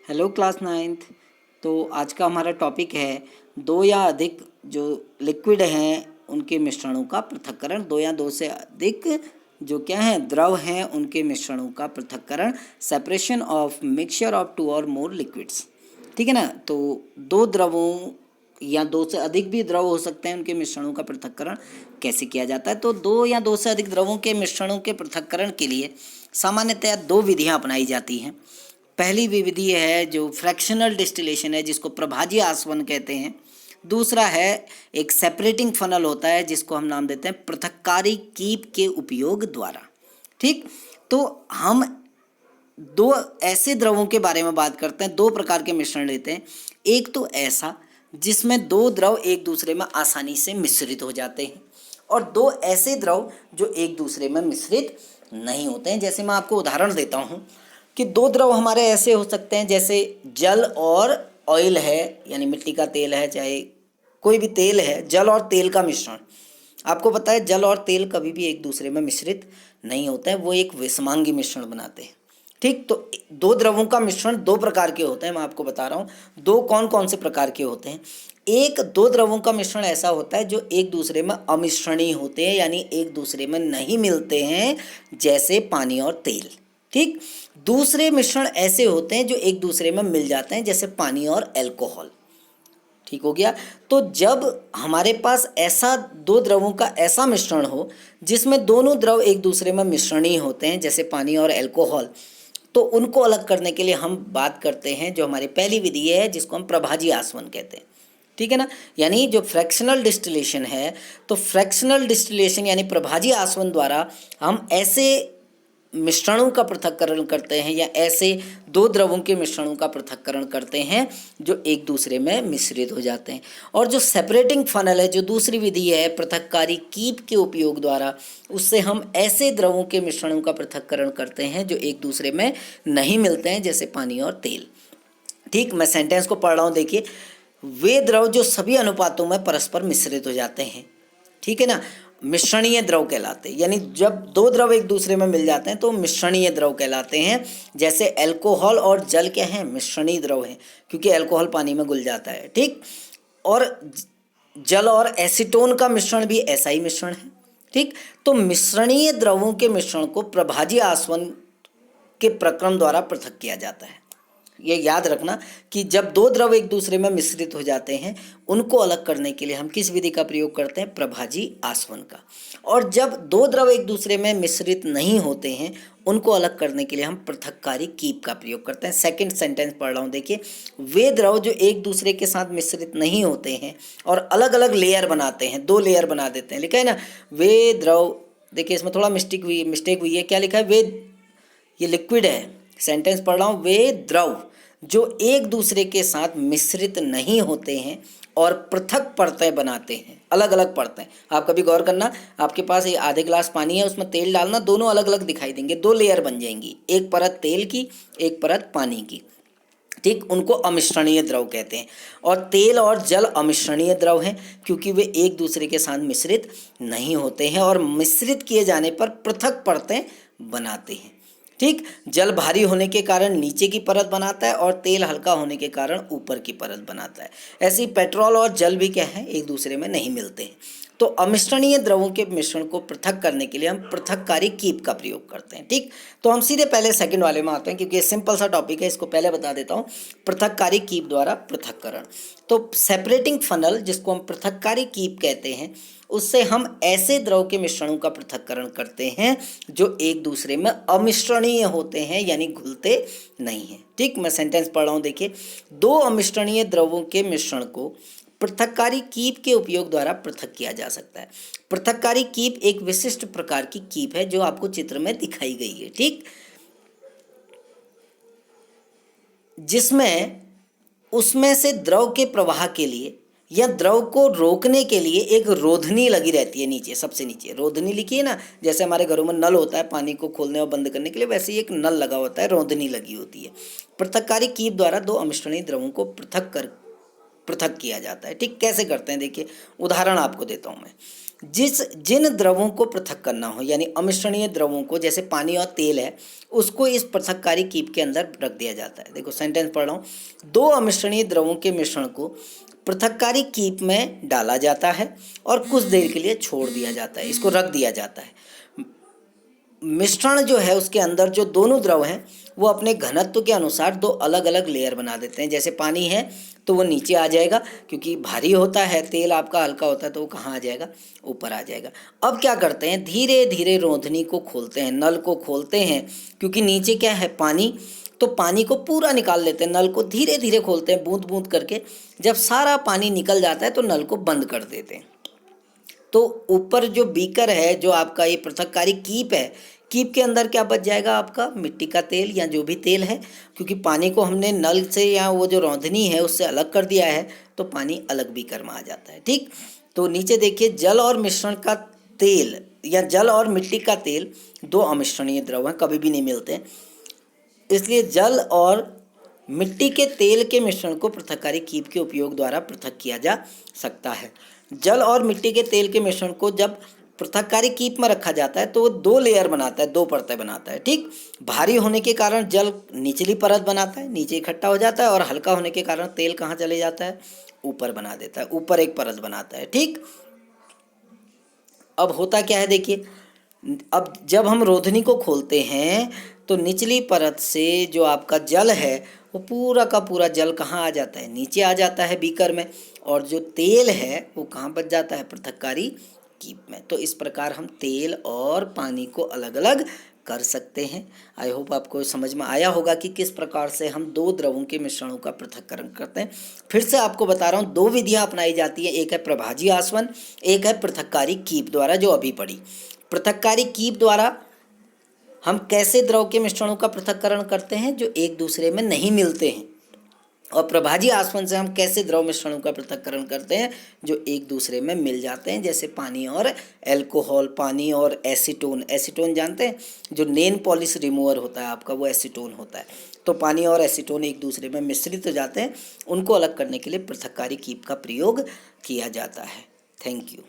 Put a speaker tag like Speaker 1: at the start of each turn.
Speaker 1: Hello class ninth. तो आज का हमारा टॉपिक है दो या अधिक जो लिक्विड हैं उनके मिश्रणों का पृथक्करण। दो या दो से अधिक जो क्या हैं द्रव हैं उनके मिश्रणों का पृथक्करण, separation of mixture of two और मोर लिक्विड्स। ठीक है ना। तो दो द्रवों या दो से अधिक भी द्रव हो सकते हैं, उनके मिश्रणों का पृथक्करण कैसे किया जाता है। तो दो या दो से अधिक द्रवों के मिश्रणों के पृथक्करण के लिए सामान्यतया दो विधियां अपनाई जाती हैं। पहली विधि है जो फ्रैक्शनल डिस्टिलेशन है, जिसको प्रभाजी आसवन कहते हैं। दूसरा है एक सेपरेटिंग फनल होता है, जिसको हम नाम देते हैं पृथक्कारी कीप के उपयोग द्वारा। ठीक, तो हम दो ऐसे द्रवों के बारे में बात करते हैं, दो प्रकार के मिश्रण लेते हैं। एक तो ऐसा जिसमें दो द्रव एक दूसरे में आसानी से मिश्रित हो जाते हैं, और दो ऐसे द्रव जो एक दूसरे में मिश्रित नहीं होते हैं। जैसे मैं आपको उदाहरण देता हूँ कि दो द्रव हमारे ऐसे हो सकते हैं, जैसे जल और ऑयल है, यानी मिट्टी का तेल है, चाहे कोई भी तेल है, जल और तेल का मिश्रण। आपको पता है जल और तेल कभी भी एक दूसरे में मिश्रित नहीं होते हैं, वो एक विषमांगी मिश्रण बनाते हैं। ठीक, तो दो द्रवों का मिश्रण दो प्रकार के होते हैं, मैं आपको बता रहा हूँ दो कौन कौन से प्रकार के होते हैं। एक, दो द्रवों का मिश्रण ऐसा होता है जो एक दूसरे में अमिश्रणीय होते हैं, यानी एक दूसरे में नहीं मिलते हैं, जैसे पानी और तेल। ठीक, दूसरे मिश्रण ऐसे होते हैं जो एक दूसरे में मिल जाते हैं, जैसे पानी और अल्कोहल। ठीक हो गया। तो जब हमारे पास ऐसा दो द्रवों का ऐसा मिश्रण हो जिसमें दोनों द्रव एक दूसरे में मिश्रणीय होते हैं, जैसे पानी और अल्कोहल, तो उनको अलग करने के लिए हम बात करते हैं जो हमारी पहली विधि है, जिसको हम प्रभाजी आसवन कहते हैं। ठीक है ना। यानी जो फ्रैक्शनल डिस्टिलेशन है, तो फ्रैक्शनल डिस्टिलेशन यानी प्रभाजी आसवन द्वारा हम ऐसे मिश्रणों का पृथक्करण करते हैं, या ऐसे दो द्रवों के मिश्रणों का पृथक्करण करते हैं जो एक दूसरे में मिश्रित हो जाते हैं। और जो सेपरेटिंग फनल है, जो दूसरी विधि है पृथक्कारी कीप के उपयोग द्वारा, उससे हम ऐसे द्रवों के मिश्रणों का पृथक्करण करते हैं जो एक दूसरे में नहीं मिलते हैं, जैसे पानी और तेल। ठीक, मैं सेंटेंस को पढ़ रहा हूँ, देखिए। वे द्रव जो सभी अनुपातों में परस्पर मिश्रित हो जाते हैं, ठीक है ना, मिश्रणीय द्रव कहलाते हैं। यानी जब दो द्रव एक दूसरे में मिल जाते हैं तो मिश्रणीय द्रव कहलाते हैं। जैसे अल्कोहल और जल क्या है, मिश्रणीय द्रव है, क्योंकि अल्कोहल पानी में घुल जाता है। ठीक, और जल और एसीटोन का मिश्रण भी ऐसा ही मिश्रण है। ठीक, तो मिश्रणीय द्रवों के मिश्रण को प्रभाजी आसवन के प्रक्रम द्वारा पृथक किया जाता है। ये याद रखना कि जब दो द्रव एक दूसरे में मिश्रित हो जाते हैं, उनको अलग करने के लिए हम किस विधि का प्रयोग करते हैं, प्रभाजी आसवन का। और जब दो द्रव एक दूसरे में मिश्रित नहीं होते हैं, उनको अलग करने के लिए हम पृथक्कारी कीप का प्रयोग करते हैं। सेकंड सेंटेंस पढ़ रहा हूँ, देखिए। वे द्रव जो एक दूसरे के साथ मिश्रित नहीं होते हैं और अलग अलग लेयर बनाते हैं, दो लेयर बना देते हैं, लिखा है ना। वे द्रव, देखिए इसमें थोड़ा मिस्टेक हुई है, क्या लिखा है, वे, ये लिक्विड है। सेंटेंस पढ़ रहा हूँ, वे द्रव जो एक दूसरे के साथ मिश्रित नहीं होते हैं और पृथक परतें बनाते हैं, अलग अलग परतें। आप कभी गौर करना, आपके पास ये आधे गिलास पानी है, उसमें तेल डालना, दोनों अलग अलग दिखाई देंगे, दो लेयर बन जाएंगी, एक परत तेल की, एक परत पानी की। ठीक, उनको अमिश्रणीय द्रव कहते हैं। और तेल और जल अमिश्रणीय द्रव हैं, क्योंकि वे एक दूसरे के साथ मिश्रित नहीं होते हैं और मिश्रित किए जाने पर पृथक परतें बनाते हैं। ठीक, जल भारी होने के कारण नीचे की परत बनाता है और तेल हल्का होने के कारण ऊपर की परत बनाता है। ऐसे ही पेट्रोल और जल भी क्या है, एक दूसरे में नहीं मिलते हैं। तो अमिश्रणीय द्रवों के मिश्रण को पृथक करने के लिए हम पृथककारी कीप का प्रयोग करते हैं। ठीक, तो हम सीधे पहले सेकंड वाले में आते हैं, क्योंकि ये सिंपल सा टॉपिक है, इसको पहले बता देता हूँ। पृथककारी कीप द्वारा पृथक्करण। तो सेपरेटिंग फनल, जिसको हम पृथककारी कीप कहते हैं, उससे हम ऐसे द्रव के मिश्रणों का पृथक्करण करते हैं जो एक दूसरे में अमिश्रणीय होते हैं, यानी घुलते नहीं हैं। ठीक, मैं सेंटेंस पढ़ रहा हूँ, देखिए। दो अमिश्रणीय द्रवों के मिश्रण को पृथक्कारी कीप के उपयोग द्वारा पृथक किया जा सकता है। पृथक्कारी कीप एक विशिष्ट प्रकार की कीप है जो आपको चित्र में दिखाई गई है। ठीक, जिसमें उसमें से द्रव के प्रवाह के लिए या द्रव को रोकने के लिए एक रोधनी लगी रहती है, नीचे, सबसे नीचे रोधनी लिखी है ना। जैसे हमारे घरों में नल होता है पानी को खोलने और बंद करने के लिए, वैसे ही एक नल लगा होता है, रोधनी लगी होती है। पृथक्कारी कीप द्वारा दो अमिश्रणीय द्रवों को पृथक किया जाता है। ठीक, कैसे करते हैं, देखिए उदाहरण आपको देता हूँ मैं। जिन द्रवों को पृथक करना हो, यानी अमिश्रणीय द्रवों को, जैसे पानी और तेल है, उसको इस पृथककारी कीप के अंदर रख दिया जाता है। देखो सेंटेंस पढ़ रहा हूँ, दो अमिश्रणीय द्रवों के मिश्रण को पृथककारी कीप में डाला जाता है और कुछ देर के लिए छोड़ दिया जाता है, इसको रख दिया जाता है। मिश्रण जो है उसके अंदर जो दोनों द्रव हैं वो अपने घनत्व के अनुसार दो अलग अलग लेयर बना देते हैं। जैसे पानी है तो वो नीचे आ जाएगा, क्योंकि भारी होता है, तेल आपका हल्का होता है तो वो कहाँ आ जाएगा, ऊपर आ जाएगा। अब क्या करते हैं, धीरे धीरे रोधनी को खोलते हैं, नल को खोलते हैं, क्योंकि नीचे क्या है, पानी, तो पानी को पूरा निकाल लेते हैं। नल को धीरे धीरे खोलते हैं, बूंद बूंद करके। जब सारा पानी निकल जाता है तो नल को बंद कर देते हैं। तो ऊपर जो बीकर है, जो आपका ये पृथककारी कीप है, कीप के अंदर क्या बच जाएगा, आपका मिट्टी का तेल या जो भी तेल है, क्योंकि पानी को हमने नल से या वो जो रोंधनी है उससे अलग कर दिया है, तो पानी अलग बीकर में आ जाता है। ठीक, तो नीचे देखिए, जल और मिश्रण का तेल या जल और मिट्टी का तेल दो अमिश्रणीय द्रव हैं, कभी भी नहीं मिलते, इसलिए जल और मिट्टी के तेल के मिश्रण को पृथककारी कीप के उपयोग द्वारा पृथक किया जा सकता है। जल और मिट्टी के तेल के मिश्रण को जब पृथककारी कीप में रखा जाता है तो वो दो लेयर बनाता है, दो परतें बनाता है। ठीक, भारी होने के कारण जल निचली परत बनाता है, नीचे इकट्ठा हो जाता है, और हल्का होने के कारण तेल कहाँ चले जाता है, ऊपर बना देता है, ऊपर एक परत बनाता है। ठीक, अब होता क्या है, देखिए, अब जब हम रोधनी को खोलते हैं तो निचली परत से जो आपका जल है वो पूरा का पूरा जल कहाँ आ जाता है, नीचे आ जाता है बीकर में, और जो तेल है वो कहाँ बच जाता है, पृथककारी कीप में। तो इस प्रकार हम तेल और पानी को अलग अलग कर सकते हैं। आई होप आपको समझ में आया होगा कि किस प्रकार से हम दो द्रवों के मिश्रणों का पृथक्करण करते हैं। फिर से आपको बता रहा हूँ, दो विधियाँ अपनाई जाती हैं, एक है प्रभाजी आसवन, एक है पृथककारी कीप द्वारा, जो अभी पढ़ी। पृथककारी कीप द्वारा हम कैसे द्रव के मिश्रणों का पृथक्करण करते हैं, जो एक दूसरे में नहीं मिलते हैं, और प्रभाजी आसवन से हम कैसे द्रव मिश्रणों का पृथक्करण करते हैं जो एक दूसरे में मिल जाते हैं, जैसे पानी और एल्कोहल, पानी और एसीटोन। एसीटोन जानते हैं, जो नेल पॉलिश रिमूवर होता है आपका, वो एसीटोन होता है। तो पानी और एसीटोन एक दूसरे में मिश्रित हो जाते हैं, उनको अलग करने के लिए पृथककारी कीप का प्रयोग किया जाता है। Thank you.